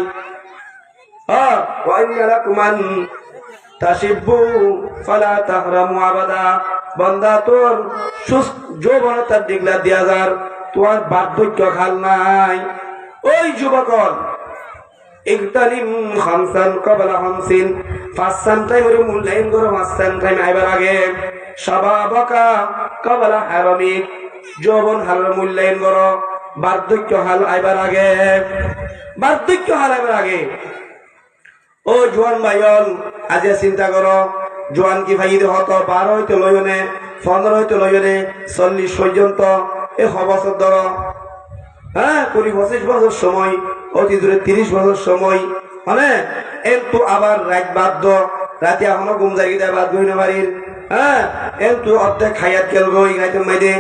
ওয়ান্না লাকুম আন তাশিবু ফালা তাহরামু আবাদা বান্দা তোর যৌবনতার ডিগলা দিয়া যার তোমার বার্ধক্য খাল নাই। ওই যুবকল ইকতালিম খামসান ক্বাবলা খামসিন 5 টাইমের মূল্যায়ন করো 5 টাইম আইবার আগে শাবাবাকা ক্বাবলা হারামিক যৌবন হালের মূল্যায়ন করো বার্ধক্য হাল আইবার আগে বার্ধক্য হাল আইবার আগে। ও জোয়ান ভাইয়ন আজ চিন্তা করো জোয়ান কি ভাই হতো 12 হইতে লয়নে 15 হইতে লয়নে 40 পর্যন্ত এ বছর ধরো 20-25 বছর সময় অতি দূরে 30 বছর সময় মানে এন্তু আবার রাত বাদ রাতে এখনো ঘুম জাগি দেয় বাদ গই না বাড়ির এন্তু অর্ধেক খাইয়াত কেল গই গাইতে মাইদে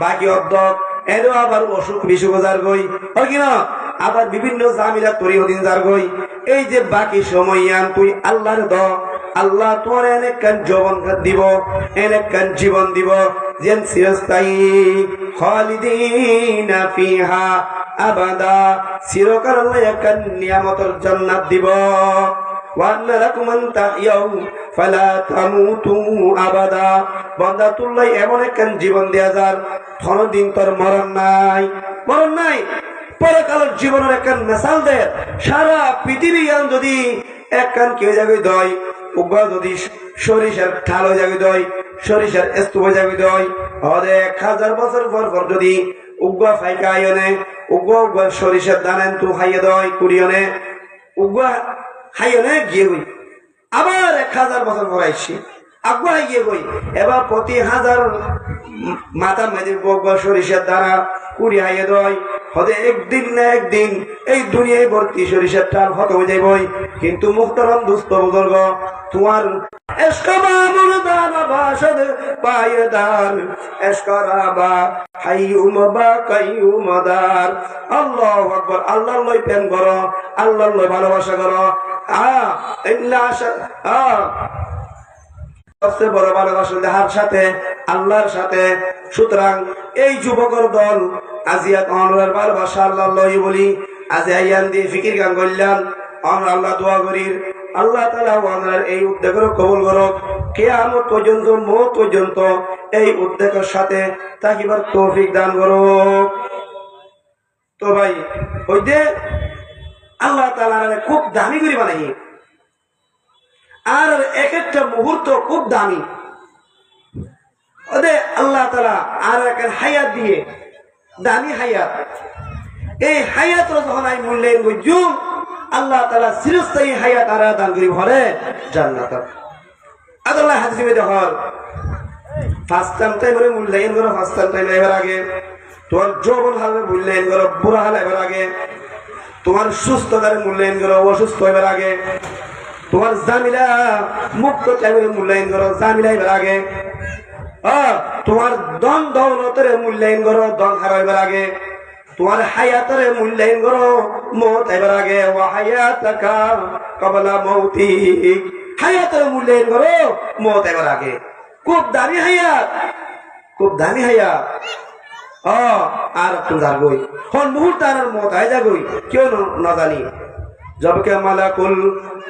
বাকি অর্ধেক এরও আবার অসুখ বিসুখ যার গই হয় কি না আবার বিভিন্ন জামিলা তরি হদিন যার গই এই যে বাকি সময় আন তুই আল্লাহর দ আল্লাহ তোমার এনেকান যৌবন দিব এনেকান জীবন দিব যেন চিরস্থায়ী খালিদিনা ফিহা আবাদা চিরকাল আল্লাহ একান নিয়ামতের জান্নাত দিব। ওয়ান্না লাকুম আন তাহইয়াউ ফালা তামুতু আবাদা বান্দা তুল্লাই এমন একখান জীবন দেয়া যার কোনদিন তোর মরণ নাই মরণ নাই। পরকালের জীবনের একখান মিসাল দে সারা পৃথিবী যদি একখান কেউ যাবে দয় উগ্র যদি সরিষার ঠাল হয়ে যাবে দয় সরিষার স্তূপ হয়ে যাবে দয় 1000 বছর পর পর যদি উগ্র ফাইকা আয়নে উগ্র সরিষার দানেন তু খাইয়ে দয় কুড়িয়নে উগ্র খাইয়নে গিয়ে গই আবার 1000 বছর পর আইসি আগুয়া গিয়ে গই এবার প্রতি 1000 মাথা মেঝে উগ্র সরিষার দানা কুড়ি হাইয়ে দয় হদে একদিন না একদিন এই দুনিয়ায় ভর্তি সরিষার টাল হত হয়ে যাবই। কিন্তু মুখতারাম দুস্থ বুজুর্গ তোমার এসকবামুর দানা বাসদ পায়দার এসকরাবা হাইয়ুম বা কাইয়ুমদার। আল্লাহু আকবার। আল্লাহর লই প্রেম করো আল্লাহর লই ভালোবাসা করো সবচেয়ে বড় ভালোবাসা দেহার সাথে আল্লাহর সাথে। সুতরাং এই যুবকর দল আজিয়াত অনরার ভালোবাসা আল্লাহ বলি আজি আইয়ান দিয়ে ফিকির গান করলাম আমরা আল্লাহ দোয়া করির আল্লাহ তাআলা ওনার এই উদ্যোগের কবুল করুক কিয়ামত পর্যন্ত মওত পর্যন্ত এই উদ্যোগের সাথে থাকিবার তৌফিক দান করুক। তো ভাই ওই যে আল্লাহ তাআলা খুব দামি করে বানাই আর এক একটা মুহূর্ত খুব দামি ওদের আল্লাহ তাআলা আর এক হায়াত দিয়ে দামি হায়াত এই হায়াত যখন আমি মূল্যায়ন করছি আল্লাহ তাআলা চিরস্থায়ী হায়াত আর দান করি ভরে জান্নাত। আল্লাহ হাদিসে দেখর ফার্স্ট টাইম মূল্যায়ন করো ফার্স্ট টাইম এবার আগে তোমার যৌবন হালের মূল্যায়ন করো বুড়া হাল এবার আগে তোমার সুস্থতার মূল্যায়ন করো অসুস্থ এবার আগে তোমার জামিলা মুক্ত টাইমের মূল্যায়ন করো জামিলা এবার আগে তোমার দন দৌলতের মূল্যায়ন করো দন হারাইবার আগে তোমার হায়াতের মূল্যায়ন করো মওত এবার আগে ওয়া হায়াতাকা ক্বাবলা মাউতিক হায়াতের মূল্যায়ন করো মওত এবার আগে। খুব দামি হায়াত খুব দামি হায়াত আর তুমি যাগই হন মুহূর্ত আর মওত আই যাগই কেউ না জানি जब के मलकुल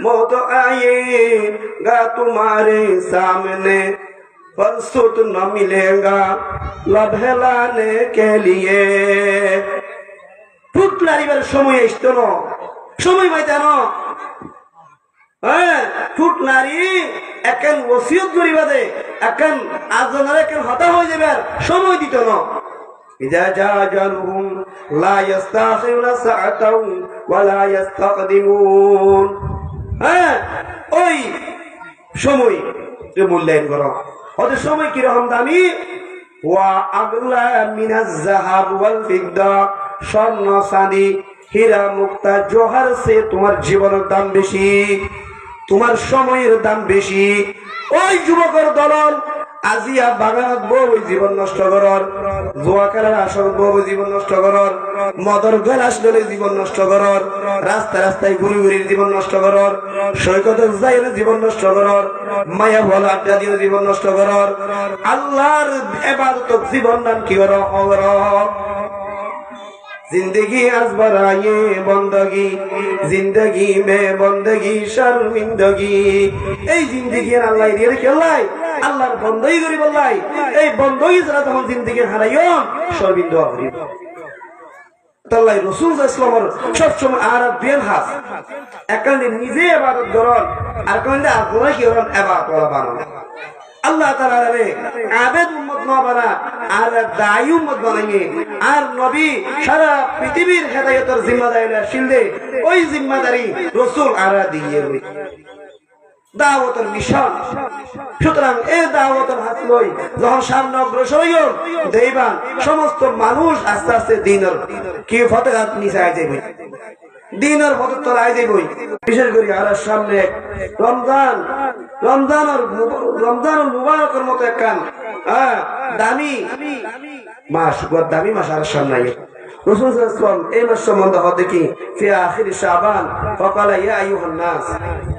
मौत आएगा तुम्हारे सामने फरसूत न मिलेगा लभे लाने के लिए ঠোঁট নাড়িবার সময় আসতো না সময় পাইতা না ঠোঁট নাড়ি এখন ওসিয়ত করিবা দে এখন আজনারে এখন হতা হয়ে যাবে আর সময় দিত না إذا جاء أجلهم لا يستأخرون ساعة ولا يستقدمون ওই সময় মূল্যায়ন করো ওদের সময় কিরকম দামি ওয়া আগলা মিনাজ যাহাব ওয়াল ফিদ্দা স্বর্ণ চাঁদি হীরা মুক্তা জোহর সে তোমার জীবনের দাম বেশি তোমার সময়ের দাম বেশি ওই যুবকের দলন আজিয়া বাগানত বউ জীবন নষ্ট করার জোয়া খেলার আসর বউ জীবন নষ্ট করার মদর গলাস দলে জীবন নষ্ট করার রাস্তা রাস্তায় ঘুরি ঘুরি জীবন নষ্ট করার সৈকতের যাইলে জীবন নষ্ট করার মায়া ভোলা আড্ডা দিয়ে জীবন নষ্ট করার আল্লাহর ইবাদত জীবন দান কি করা जिंदगी आज बराए बंदगी जिंदगी में बंदगी शर्मिंदगी এই জিন্দেগি আল্লাহ দিয়ে খেলাই আল্লাহর বন্ধই করি বললাই এই বন্ধই ছাড়া তখন জিন্দেগি হারাইও শর্মিন্দ হইব তাল্লাহ রাসূল সাল্লাল্লাহু আলাইহি ওয়াসাল্লাম সব সময় আর বেল হাস একালে নিজে ইবাদত করেন আর কোনটা আপনারা কি করেন ইবাদত করা বানান আল্লাহ তাআলা রে আবেদ উম্মত না বানা আর দায়ী উম্মত বানাইয়ে আর নবী সারা পৃথিবীর হেদায়েতের জিম্মাদারি শিলদে ওই জিম্মাদারি রাসূল আরা দিয়ে হই দাওয়াতের মিশন সুতরাং এই দাওয়াতের হাত লই যখন সামনে অগ্রসর হইও দেইবান সমস্ত মানুষ আস্তে আস্তে দিনের কি ফতহাত নিসায় যাবে দিনের ফতত তোলাই যাবে বিশেষ করে আর সামনে রমজান মুবারকের মতো একখান দামি মাস দামি মাস আর সামনে রাসূল সাল্লাল্লাহু আলাইহি ওয়াসাল্লাম এই মাস সম্বন্ধে দেখি ফি আখির শাবান ফাকাল ইয়া আইয়ুহান নাস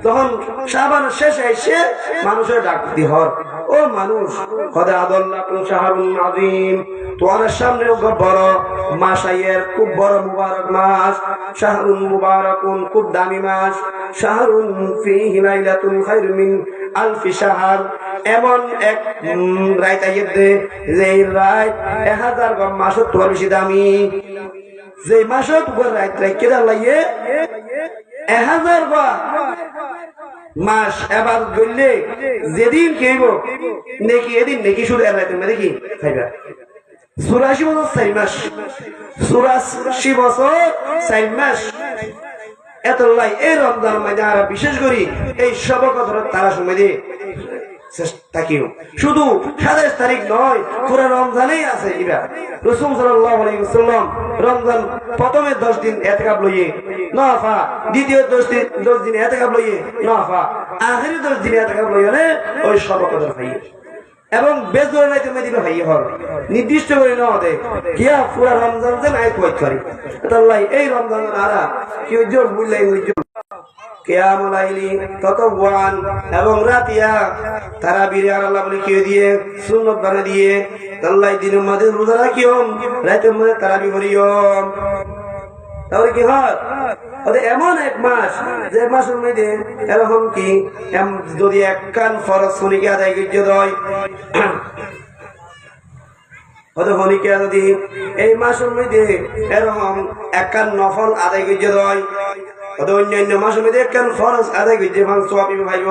তখন শাবানের শেষে এসে মানুষের ডাক দিহর ও মানুষ কদ আদাল্লাকুম শাহরুন আযীম তোমার সামনে বড় মাস আইয়ের খুব বড় মুবারক মাস শাহরুন মুবারাকুন খুব দামি মাস শাহরুন ফীহি লাইলাতুন খায়রুম মিন আলফি শাহর এমন এক রাত আইয়েতে যে রাত 1000 মাস তোমার বেশি দামি যে মাস তোমার রাত রাখতে লাগে 1000 মাস এবার বললে যেদিন খেইব নাকি এদিন নাকি শুধু রাত দেখি খাইবা 84 বছর 4 মাস 84 বছর 4 মাস এত লাই এই রমজান মাঝে আর বিশেষ করে এই সবকত তারা সময় দিয়ে তাকিও শুধু 27 তারিখ নয় পুরো রমজানেই আছে এবার রাসূল সাল্লাল্লাহু আলাইহি ওয়াসাল্লাম রমজান প্রথমে 10 দিন ইতিকাফ লইয়ে নফা দ্বিতীয় 10 দিন ইতিকাফ লইয়ে নফা আখেরি 10 দিন ইতিকাফ লইয়ে ওই সবকত ভাই এবং বেজর নাই তুমি দিবে ভাই হল নির্দিষ্ট করে না দে কিয়া পুরো রমজান যেন আই কই করি আল্লাহ এই রমজানের আরা কি জোর বুঝলাই কিয়াম লাইলি তাতাওয়ান এবং রাতিয়া তারাবির আল্লাহ বলে কি দিয়ে সুন্নাত বানা দিয়ে আল্লাহ দিনের মধ্যে রোজা রাখিও রাতের মধ্যে তারাবি করিও তাহলে কি হয় ওদের এমন এক মাস যে মাসের মধ্যে এরকম কি যদি এক কান ফরজ শনিকে আদায় করতে হয় ওদের হনিকে যদি এই মাসের মধ্যে এরকম এক কান নফল আদায় করতে হয় ওদের অন্যান্য মাসের মধ্যে এক কান ফরজ আদায় করতে সব ভাইব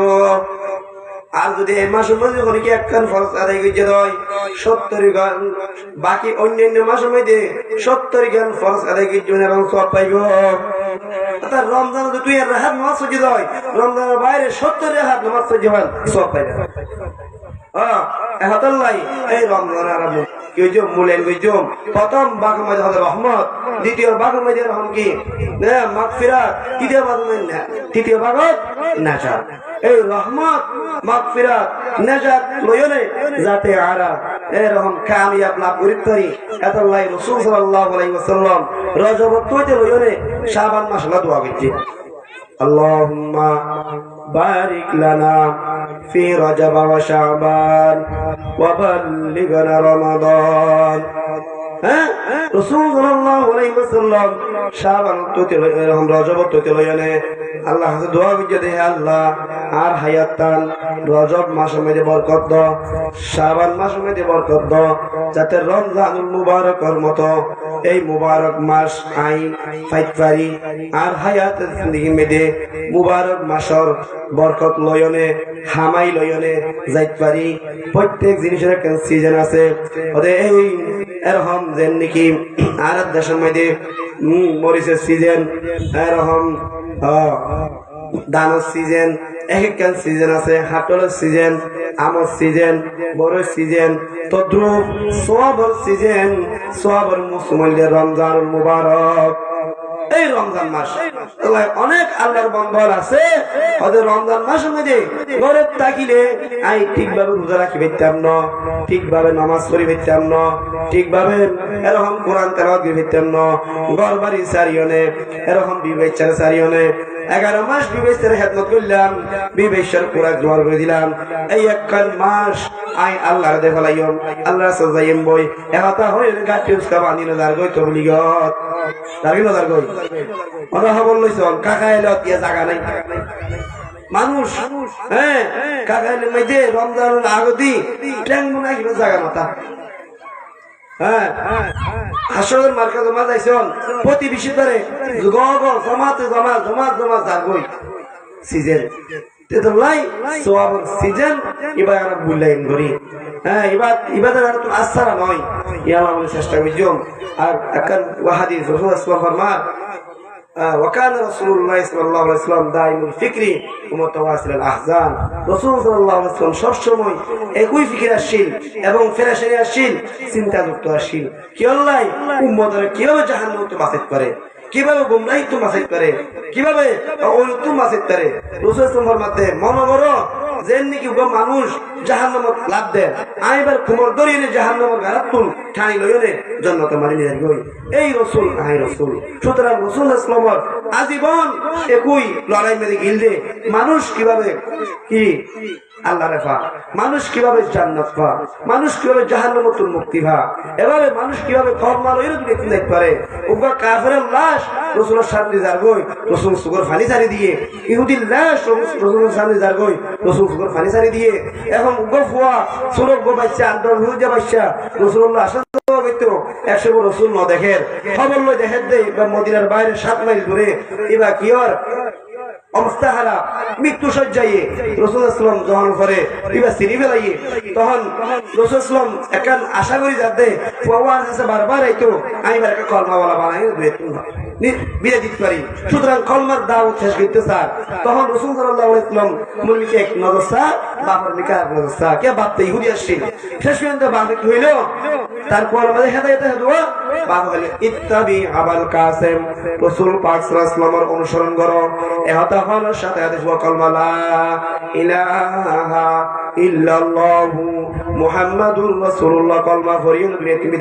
আর যদি এই মাসের মধ্যে হনিকে এক কান ফরজ আদায় করতে হয় 70 গান বাকি অন্যান্য মাসের মধ্যে 70 গান ফরজ আদায় করতে এবং সব পাইব রমজান তুই আর রাহাত নামাজ সজ্জিত হয় রমজানের বাইরে 70 রাহাত নামাজ সজ্জিত হয় সব পাইবে এই রমজান আরম্ভ প্রথম বাঘের মধ্যে হবে রহমত দ্বিতীয় বাঘের মধ্যে রহম কি মাগফিরাত তৃতীয় বাঘত নাজাত এই রহমত মাগফিরাত নাজাত লয়নে যাতে আরা এরকম কামিয়াব লাভ করিতে পারি এতলাই রাসূল সাল্লাল্লাহু আলাইহি ওয়াসাল্লাম রজব হইতে লয়নে শাবান মাস লা দোয়া করতে আল্লাহুম্মা বারিক লানা في رجب وشعبان وبلغنا رمضان রাসূল সাল্লাল্লাহু আলাইহি ওয়াসাল্লাম শাবান তো রজব তো লয়নে আল্লাহ দোয়া করতে হে আল্লাহ আর হায়াতান রজব মাসের মধ্যে বরকত দাও, শাবান মাসের মধ্যে বরকত দাও, যাতে রমজানুল মুবারকের মতো এই মুবারক মাস আই পাইতে পারি। আর হায়াতের জিন্দেগি মধ্যে মুবারক মাসের বরকত লয়নে হামাই লয়নে যাইতে পারি। প্রত্যেক জিনিসের একটা সিজন আছে, এই এরকম যেন নাকি আর দেশের মধ্যে মরিচের সিজন, এরকম ধানের সিজন, এক এক সিজন আছে, হাটলের সিজন, আমের সিজন, বড় সিজন, তদ্রুপ সবর সিজন, সবর মুসলমানদের রমজানুল মুবারক। এই রমজান মাস অনেক আল্লাহর বন্ধন আছে, ওদের রমজান মাসের মধ্যে ঘরে থাকিলে আমি ঠিকভাবে রোজা রাখি পারতাম না, ঠিকভাবে নামাজ পড়ি পারতাম না, ঠিকভাবে এরকম কোরআন তেলাওয়াত করি পারতাম না, ঘর বাড়ি সারিয়নে এরকম বিবেচার সারিয়নে 11 মাস বিবেচের খেদমত করলাম, বিবেচের পুরা জোয়ার করে দিলাম। এই একখান মাস আই আল্লাহর দেখালাইম, আল্লাহ সাজাইম বই একা হয়ে গাটি উস্কা বানি নজার গই তো বলি গত দাঁড়ি নজার গই ওরা খবর লইছন কাকা এলে অতিয়া জায়গা নাই মানুষ। হ্যাঁ, কাকা এলে মেয়েদে রমজানের আগতি ট্যাং মনে কিনা জায়গা মাথা। হ্যাঁ, হাসরের মার্কা জমা যাইছন প্রতি বিশুদ্ধরে জমাতে জমা জমা জমা যাগই সিজন তেতলাই সোয়াবর সিজন এবার আমরা বুলাইন করি। হ্যাঁ, ইবাদত আর তো আসারা নয়, ইয়া আমরা চেষ্টা করিজম। আর একখান হাদিস রাসূলুল্লাহ সাল্লাল্লাহু আলাইহি ওয়াসাল্লাম ফরমান وكان رسول الله صلى الله عليه وسلم دائم الفكر ومتواصل الاحزان। রাসূল সাল্লাল্লাহু আলাইহি ওয়াসাল্লাম সব সময় একই ফিকির আসছিল এবং ফেরেশতানি আসছিল, চিন্তা যুক্ত আসছিল কি আল্লাহ উম্মতের কিভাবে জাহান্নাম থেকে বাঁচাতে পারে, কিভাবে গুমরাহি তো বাঁচাতে পারে, কিভাবে অনর্থ বাঁচাতে পারে। রাসূল সাল্লাল্লাহু আলাইহি ওয়াসাল্লাম মনে করো যেন নাকি মানুষ জাহান্নামত লাভ দেয়, আইবার কুমর দরিয়ে জাহান্নামের গারাতুন ঠাই লইনে জান্নাতে মারি নিয়ে গই। এই রাসূল আই রাসূল। সুতরাং রাসূল সাল্লাল্লাহু আলাইহি ওয়াসাল্লাম আজীবন একই লড়াই মেরে গিলদে মানুষ কিভাবে কি আল্লাহ রেফা, মানুষ কিভাবে জান্নাত পা, মানুষ কিভাবে জাহান্নাম থেকে মুক্তি পা, এবারে মানুষ কিভাবে কলমা লইরে দেখতে দেখতে পারে। উগা কাফেরের লাশ রাসূলের সামনে যার গই, রাসূল সুগর ফানি ছাড়ি দিয়ে, ইহুদির লাশ রাসূলের সামনে যার গই, রাসূল সুগর ফানি ছাড়ি দিয়ে, এখন উগা ফুয়া সুরগ গো বাচ্চা আন্তর হুজা বাচ্চা রাসূলুল্লাহ সাল্লাল্লাহু আলাইহি ওয়াসাল্লাম একশো রাসূল ন দেখের খবর লই দেখের দে বা মদিনার বাইরে 7 মাইল দূরে এবা কি আর অবস্থা হারা মৃত্যু সজ্জাইয়ে রাসূলুল্লাহ সাল্লাল্লাহু আলাইহি ওয়াসাল্লাম করে ইবা সিনি ফেলাইয়ে, তখন রাসূলুল্লাহ সাল্লাল্লাহু আলাইহি ওয়াসাল্লাম একান আশা করি যাতে ওয়ান আছে বারবার আইতো আমি বারকা কলমাওয়ালা বানাই বিয়ে দিতে পারি। সুতরাং কলমার দাওয়াত শেষ করতে স্যার, তখন রাসূল সাল্লাল্লাহু আলাইহি ওয়াসাল্লাম মুরমিকে এক নজর স্যার বাপর মিকা নজর স্যার কে বাপতে ইহুদি আসছিল শেষ পর্যন্ত বাপে কি হইল তারপর আমাদের হেদায়েত হেদুয়া বাপ হইল ইত্তাবি আবাল কাসেম, রাসূল পাক সাল্লাল্লাহু আলাইহি ওয়াসাল্লামের অনুসরণ করো। এহতা হওয়ার সাথে হাদিস ওয়া কলমা লা ইলাহা ইল্লাল্লাহু মুহাম্মাদুর রাসূলুল্লাহ কলমা ফরিয়ুন বিয়ে তুমি